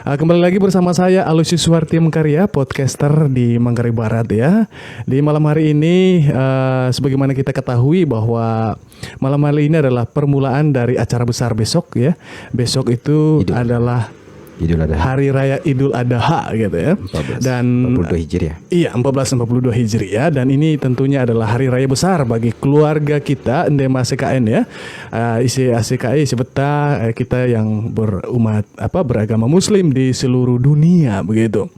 Kembali lagi bersama saya Alusius Suharti Mengkarya, podcaster di Manggarai Barat ya. Di malam hari ini, sebagaimana kita ketahui bahwa malam hari ini adalah permulaan dari acara besar besok ya. Besok itu adalah Hari Raya Idul Adha gitu ya. 1442 Hijriah. Iya, 1442 Hijriah, dan ini tentunya adalah hari raya besar bagi keluarga kita Endema CKN ya. Isi ACKI, isi beta kita yang beragama muslim di seluruh dunia begitu.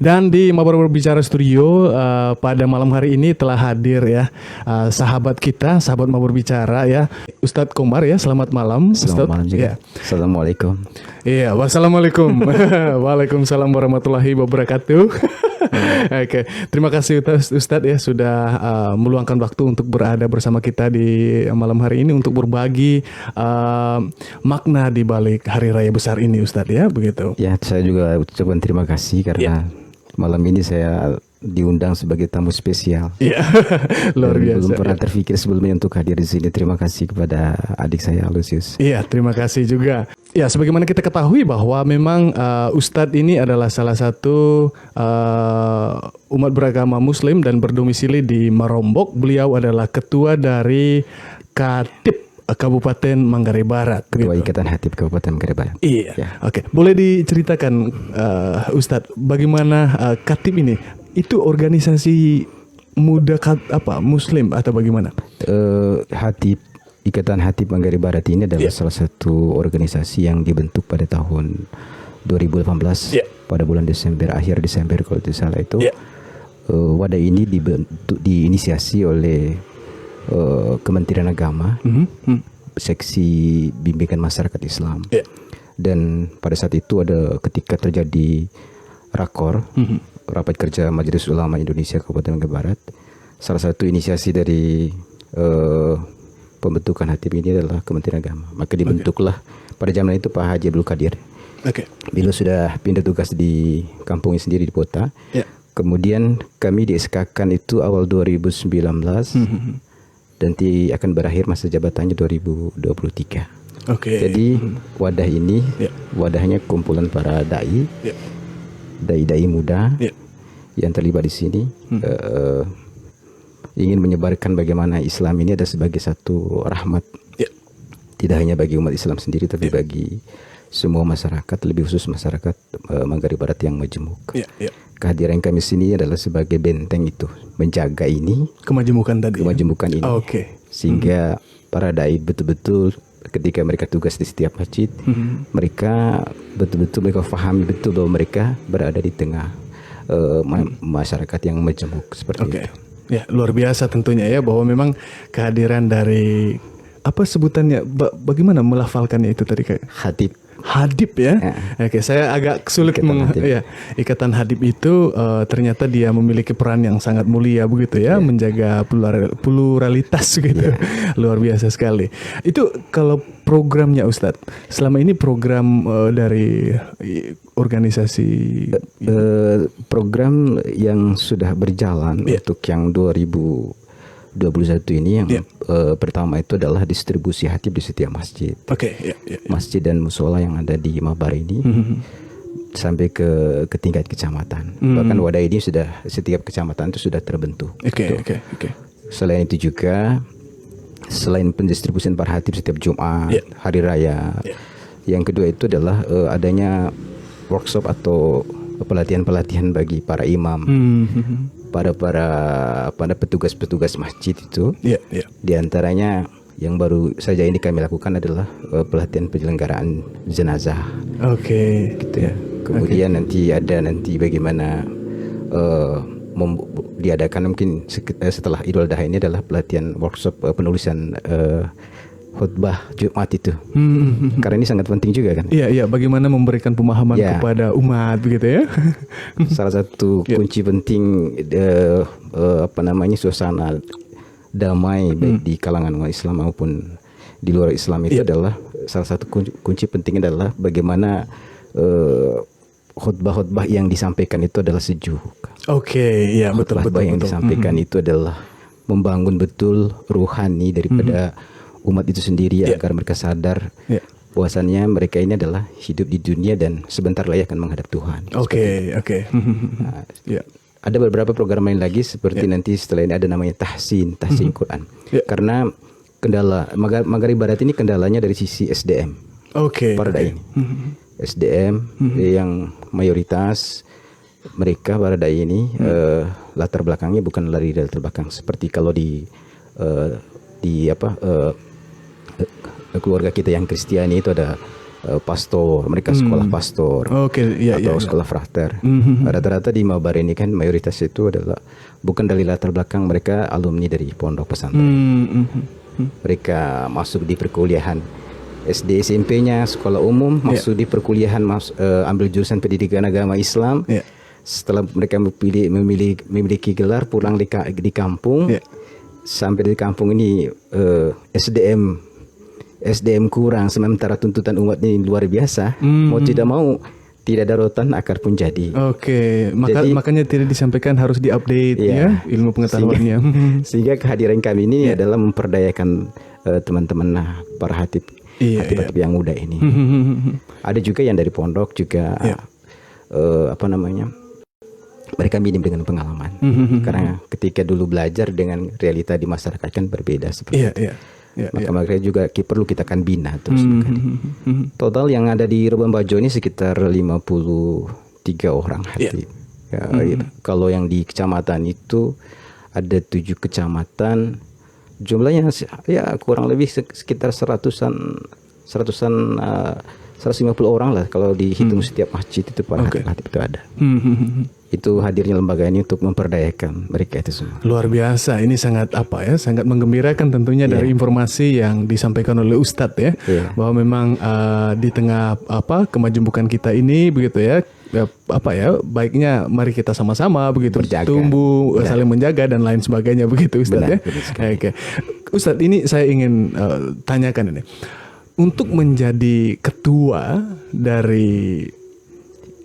Dan di Mabar Berbicara Studio pada malam hari ini telah hadir ya sahabat kita, sahabat Mabar Berbicara ya, Ustadz Komar ya. Selamat malam. Selamat malam juga. Ya. Assalamualaikum. Iya, wassalamualaikum. Waalaikumsalam warahmatullahi wabarakatuh. Oke, terima kasih Ustadz ya sudah meluangkan waktu untuk berada bersama kita di malam hari ini untuk berbagi makna di balik hari raya besar ini Ustadz ya, begitu. Ya, saya juga ucapkan terima kasih karena malam ini saya diundang sebagai tamu spesial. Iya, luar biasa. Belum pernah terpikir sebelumnya untuk hadir di sini. Terima kasih kepada adik saya Alusius. Iya, terima kasih juga. Ya, sebagaimana kita ketahui bahwa memang Ustadz ini adalah salah satu umat beragama Muslim dan berdomisili di Marombok. Beliau adalah ketua dari Khatib Kabupaten Manggarai Barat. Ketua Ikatan Khatib Kabupaten Manggarai Barat. Iya. Ya. Oke. Boleh diceritakan Ustadz bagaimana Khatib ini? Itu organisasi muda Muslim atau bagaimana? Ikatan Khatib Manggarai Barat ini adalah salah satu organisasi yang dibentuk pada tahun 2018 pada bulan Desember, akhir Desember kalau tidak salah itu. Wadah ini diinisiasi oleh Kementerian Agama, seksi bimbingan masyarakat Islam. Dan pada saat itu ketika terjadi rakor, rapat kerja Majelis Ulama Indonesia Kabupaten Manggarai Barat, salah satu inisiasi dari pembentukan Khatib ini adalah Kementerian Agama. Maka dibentuklah pada zaman itu Pak Haji Abdul Qadir. Beliau sudah pindah tugas di kampungnya sendiri di kota. Kemudian kami di SK-kan itu awal 2019 dan akan berakhir masa jabatannya 2023. Jadi wadah ini wadahnya kumpulan para dai muda yang terlibat di sini, ingin menyebarkan bagaimana Islam ini ada sebagai satu rahmat, tidak hanya bagi umat Islam sendiri tapi bagi semua masyarakat, lebih khusus masyarakat Manggarai Barat yang majemuk. Kehadiran kami sini adalah sebagai benteng itu, menjaga ini kemajemukan ini, sehingga para dai betul-betul ketika mereka tugas di setiap masjid, mereka betul-betul pahami betul bahwa mereka berada di tengah masyarakat yang majemuk seperti itu. Ya, luar biasa tentunya ya, bahwa memang kehadiran dari apa sebutannya, bagaimana melafalkannya itu tadi kayak Hadib ya. Oke, saya agak sulit Ikatan Hadib itu ternyata dia memiliki peran yang sangat mulia begitu ya, menjaga pluralitas gitu. Luar biasa sekali. Itu kalau programnya Ustadz, selama ini program dari organisasi program yang sudah berjalan untuk yang 2021 ini yang pertama itu adalah distribusi Khatib di setiap masjid. Masjid dan musola yang ada di Mabar ini sampai ke tingkat kecamatan. Bahkan wadah ini sudah setiap kecamatan itu sudah terbentuk. Selain itu juga, selain pendistribusian para Khatib setiap Jumat, hari raya, yang kedua itu adalah adanya workshop atau pelatihan bagi para imam, para petugas-petugas masjid itu. Di antaranya yang baru saja ini kami lakukan adalah pelatihan penyelenggaraan jenazah. Gitu ya. Kemudian nanti bagaimana diadakan mungkin setelah Idul Adha ini adalah pelatihan workshop penulisan khutbah Jumat itu. Karena ini sangat penting juga kan. Iya, bagaimana memberikan pemahaman kepada umat begitu ya. Salah satu kunci penting suasana damai baik di kalangan umat Islam maupun di luar Islam itu adalah salah satu kunci penting adalah bagaimana khutbah-khutbah yang disampaikan itu adalah sejuk. Betul. Khutbah yang disampaikan itu adalah membangun betul ruhani daripada umat itu sendiri agar mereka sadar bahwasannya mereka ini adalah hidup di dunia dan sebentar lagi akan menghadap Tuhan. Oke. Nah, ada beberapa program lain lagi seperti nanti setelah ini ada namanya tahsin Quran. Karena kendala Maghrib Barat ini kendalanya dari sisi SDM. Para dai ini. SDM yang mayoritas mereka para dai ini latar belakangnya bukan dari latar belakang seperti kalau di keluarga kita yang Kristiani itu ada pastor, mereka sekolah pastor atau sekolah frater. Rata-rata di Mabar ini kan mayoritas itu adalah bukan dari latar belakang mereka alumni dari pondok pesantren. Mereka masuk di perkuliahan SD SMP-nya sekolah umum, masuk di perkuliahan ambil jurusan pendidikan agama Islam. Setelah mereka memiliki gelar pulang di kampung, sampai di kampung ini SDM kurang, sementara tuntutan umat ini luar biasa. Mau tidak mau tidak ada rotan akar pun jadi. Makanya tidak disampaikan harus diupdate ilmu pengetahuannya. Sehingga kehadiran kami ini adalah memperdayakan teman-teman para hatib yang muda ini. Ada juga yang dari pondok juga mereka minim dengan pengalaman. Karena ketika dulu belajar dengan realita di masyarakat kan berbeda seperti itu. Maka mereka juga perlu kita akan bina terus. Total yang ada di Roban Bajo ini sekitar 53 orang hatib. Kalau yang di kecamatan itu ada 7 kecamatan, jumlahnya kurang lebih sekitar 150 orang lah kalau dihitung setiap masjid itu para hatib itu ada. Itu hadirnya lembaga ini untuk memperdayakan mereka itu semua. Luar biasa, ini sangat sangat menggembirakan tentunya dari informasi yang disampaikan oleh Ustadz ya, bahwa memang di tengah kemajumukan kita ini begitu ya, baiknya mari kita sama-sama begitu tumbuh, saling menjaga dan lain sebagainya begitu Ustadz. Oke. Ustadz, ini saya ingin tanyakan ini. Untuk menjadi ketua dari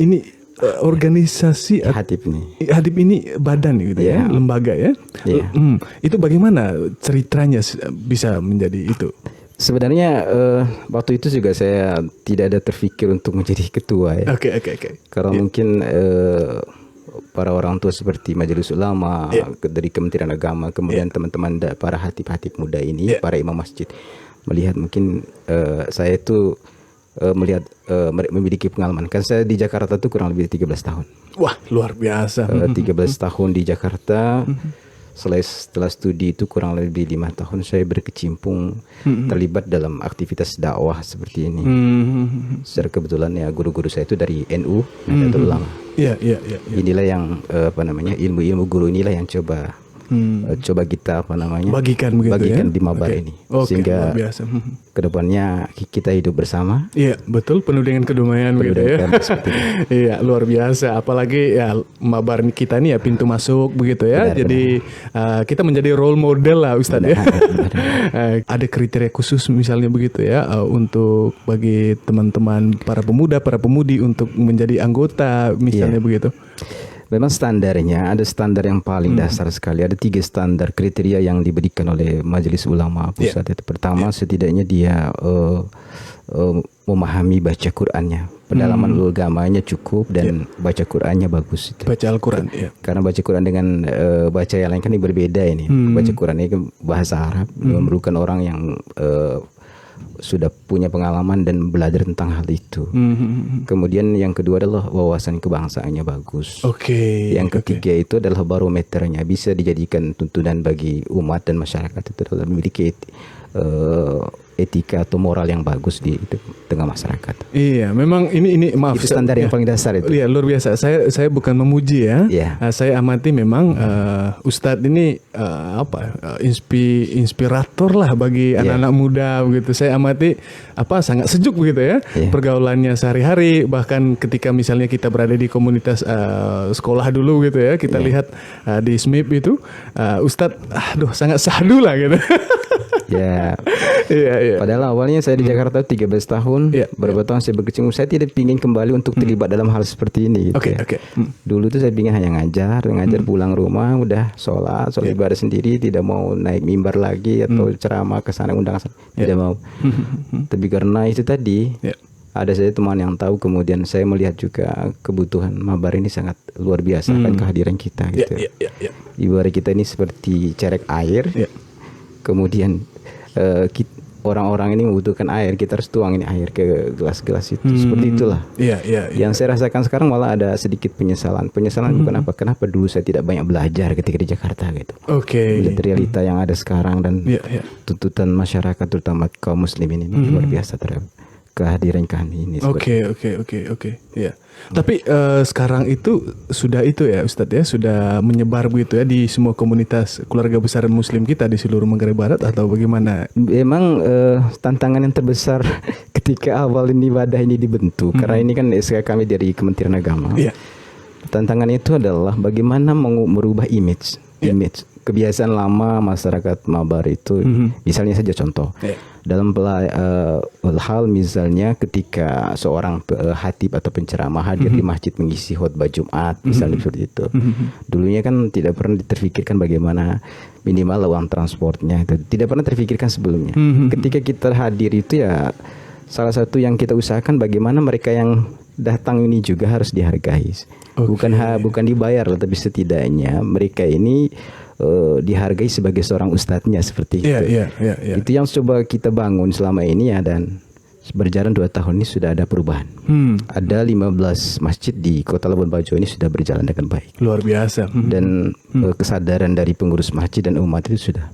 ini organisasi hatib ini badan gitu ya, lembaga ya. Itu bagaimana ceritanya bisa menjadi itu? Sebenarnya waktu itu juga saya tidak ada terfikir untuk menjadi ketua ya. Oke. Karena mungkin para orang tua seperti Majelis Ulama dari Kementerian Agama, kemudian teman-teman para hatib-hatib muda ini, para imam masjid melihat mungkin saya itu memiliki pengalaman. Kan saya di Jakarta tuh kurang lebih 13 tahun. Wah, luar biasa. 13 tahun di Jakarta. Setelah studi itu kurang lebih 5 tahun saya berkecimpung terlibat dalam aktivitas dakwah seperti ini. Secara kebetulan ya guru-guru saya itu dari NU, Nahdlatul Ulama. Inilah yang ilmu-ilmu guru inilah yang coba kita bagikan di Mabar ini, sehingga kedepannya kita hidup bersama. Iya betul, penuh dengan kedamaian begitu ya. Iya luar biasa, apalagi ya Mabar kita ini ya pintu masuk begitu ya. Jadi kita menjadi role model lah Ustadz ya. Ada kriteria khusus misalnya begitu ya untuk bagi teman-teman para pemuda, para pemudi untuk menjadi anggota misalnya begitu. Memang standarnya ada standar yang paling dasar sekali. Ada 3 standar kriteria yang diberikan oleh Majelis Ulama Pusat. Itu pertama, setidaknya dia memahami baca Qur'annya, pendalaman agamanya cukup dan baca Qur'annya bagus. Itu. Baca Al-Quran. Karena baca Qur'an dengan baca yang lain kan ini berbeda ini. Baca Qur'an ini bahasa Arab, memerlukan orang yang sudah punya pengalaman dan belajar tentang hal itu. Kemudian yang kedua adalah wawasan kebangsaannya bagus. Yang ketiga itu adalah barometernya, bisa dijadikan tuntunan bagi umat dan masyarakat itu adalah memiliki etika atau moral yang bagus di tengah masyarakat. Iya, memang ini maaf. Itu standar yang paling dasar itu. Iya, luar biasa. Saya bukan memuji ya. Saya amati memang Ustadz ini inspirator lah bagi anak-anak muda begitu. Saya amati sangat sejuk begitu ya. Pergaulannya sehari-hari, bahkan ketika misalnya kita berada di komunitas sekolah dulu gitu ya, kita lihat di SMIP itu Ustadz sangat sahdu lah gitu. Ya. Iya. Padahal awalnya saya di Jakarta 13 tahun, berapa tahun saya berkecimpung. Saya tidak ingin kembali untuk terlibat dalam hal seperti ini. Gitu ya. Dulu tuh saya ingin hanya ngajar pulang rumah, udah sholat ibadah sendiri, tidak mau naik mimbar lagi atau ceramah ke sana undang sana, tidak mau. Tapi karena itu tadi, ada saya teman yang tahu, kemudian saya melihat juga kebutuhan mabar ini sangat luar biasa kan kehadiran kita gitu. Ibarat kita ini seperti cerek air, kemudian orang-orang ini membutuhkan air, kita harus tuang ini air ke gelas-gelas itu. Seperti itulah. Yang saya rasakan sekarang malah ada sedikit penyesalan. Bukan apa, kenapa dulu saya tidak banyak belajar ketika di Jakarta gitu. Melihat realita yang ada sekarang dan tuntutan masyarakat terutama kaum muslimin ini luar biasa terhadap kehadiran kami ini. Oke. Ya. Tapi sekarang itu sudah itu ya Ustadz ya, sudah menyebar begitu ya di semua komunitas keluarga besar Muslim kita di seluruh Manggarai Barat atau bagaimana? Memang tantangan yang terbesar ketika awal ini wadah ini dibentuk, karena ini kan SK kami dari Kementerian Agama. Tantangannya itu adalah bagaimana merubah image kebiasaan lama masyarakat Mabar itu. Misalnya saja contoh dalam hal misalnya ketika seorang khatib atau penceramah hadir di masjid mengisi khutbah Jumat misalnya seperti itu. Dulunya kan tidak pernah terfikirkan bagaimana minimal uang transportnya, itu tidak pernah terfikirkan sebelumnya. Ketika kita hadir itu ya salah satu yang kita usahakan bagaimana mereka yang datang ini juga harus dihargai. Bukan dibayar, tapi setidaknya mereka ini dihargai sebagai seorang ustadznya seperti itu. Itu yang coba kita bangun selama ini ya, dan berjalan 2 tahun ini sudah ada perubahan. Ada 15 masjid di Kota Labuan Bajo ini sudah berjalan dengan baik. Luar biasa. Dan kesadaran dari pengurus masjid dan umat itu sudah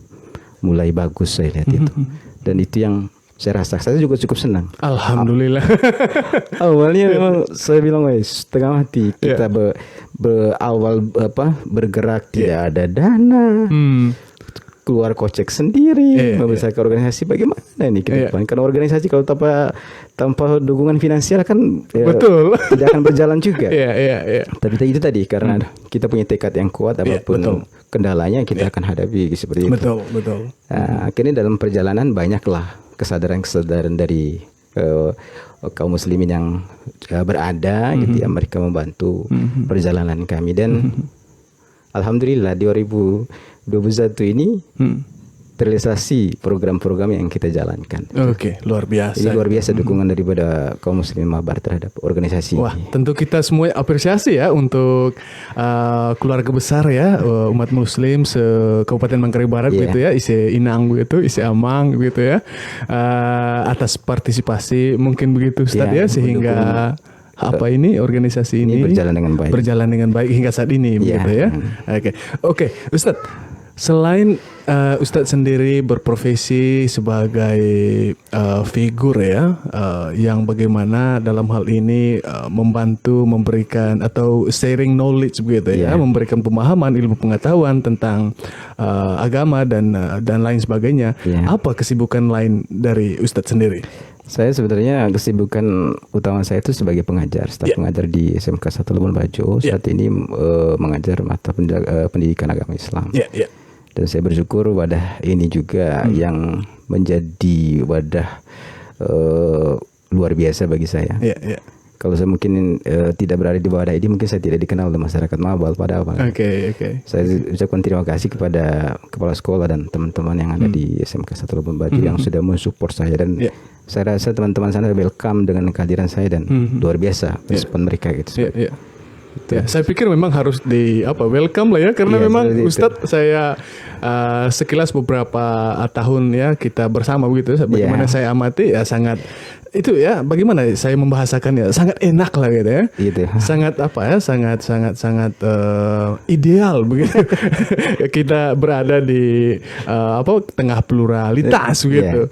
mulai bagus saya lihat itu. Dan itu yang saya rasa, saya juga cukup senang. Alhamdulillah. Awalnya memang saya bilang setengah mati kita berawal bergerak tidak ada dana, keluar kocek sendiri, membesarkan organisasi bagaimana ini ke depan? Karena organisasi kalau tanpa dukungan finansial kan betul tidak akan berjalan juga. Tapi itu tadi karena kita punya tekad yang kuat, apapun kendalanya kita akan hadapi seperti itu. Betul. Akhirnya dalam perjalanan banyaklah kesadaran dari kaum muslimin yang berada gitu ya, mereka membantu perjalanan kami, dan alhamdulillah 2021 ini terrealisasi program-program yang kita jalankan. Luar biasa. Jadi luar biasa dukungan daripada kaum muslimin Mabar terhadap organisasi. Wah, tentu kita semua apresiasi ya untuk keluarga besar ya umat muslim se-Kabupaten Manggarai Barat gitu ya, isi Inang gitu, isi Amang gitu ya, atas partisipasi mungkin begitu Ustaz ya, sehingga organisasi ini berjalan dengan baik hingga saat ini begitu ya. Oke, Ustaz. Selain Ustadz sendiri berprofesi sebagai figur ya, yang bagaimana dalam hal ini membantu memberikan atau sharing knowledge begitu ya, memberikan pemahaman, ilmu pengetahuan tentang agama dan lain sebagainya. Apa kesibukan lain dari Ustadz sendiri? Saya sebenarnya kesibukan utama saya itu sebagai pengajar, staf pengajar di SMK 1 Labuan Bajo. Saat ini mengajar mata pendidikan agama Islam. Dan saya bersyukur wadah ini juga yang menjadi wadah luar biasa bagi saya. Kalau saya mungkin tidak berada di wadah ini, mungkin saya tidak dikenal oleh masyarakat Mabal pada awal. Saya ucapkan terima kasih kepada kepala sekolah dan teman-teman yang ada di SMK 1 Labuan Bajo yang sudah mensupport saya, dan saya rasa teman-teman sana welcome dengan kehadiran saya, dan luar biasa respon mereka gitu. Saya pikir memang harus welcome lah ya, karena memang Ustadz saya sekilas beberapa tahun ya kita bersama begitu, bagaimana saya amati ya sangat itu ya, bagaimana saya membahasakannya sangat enak lah gitu ya, sangat sangat ideal begitu. Kita berada di tengah pluralitas begitu.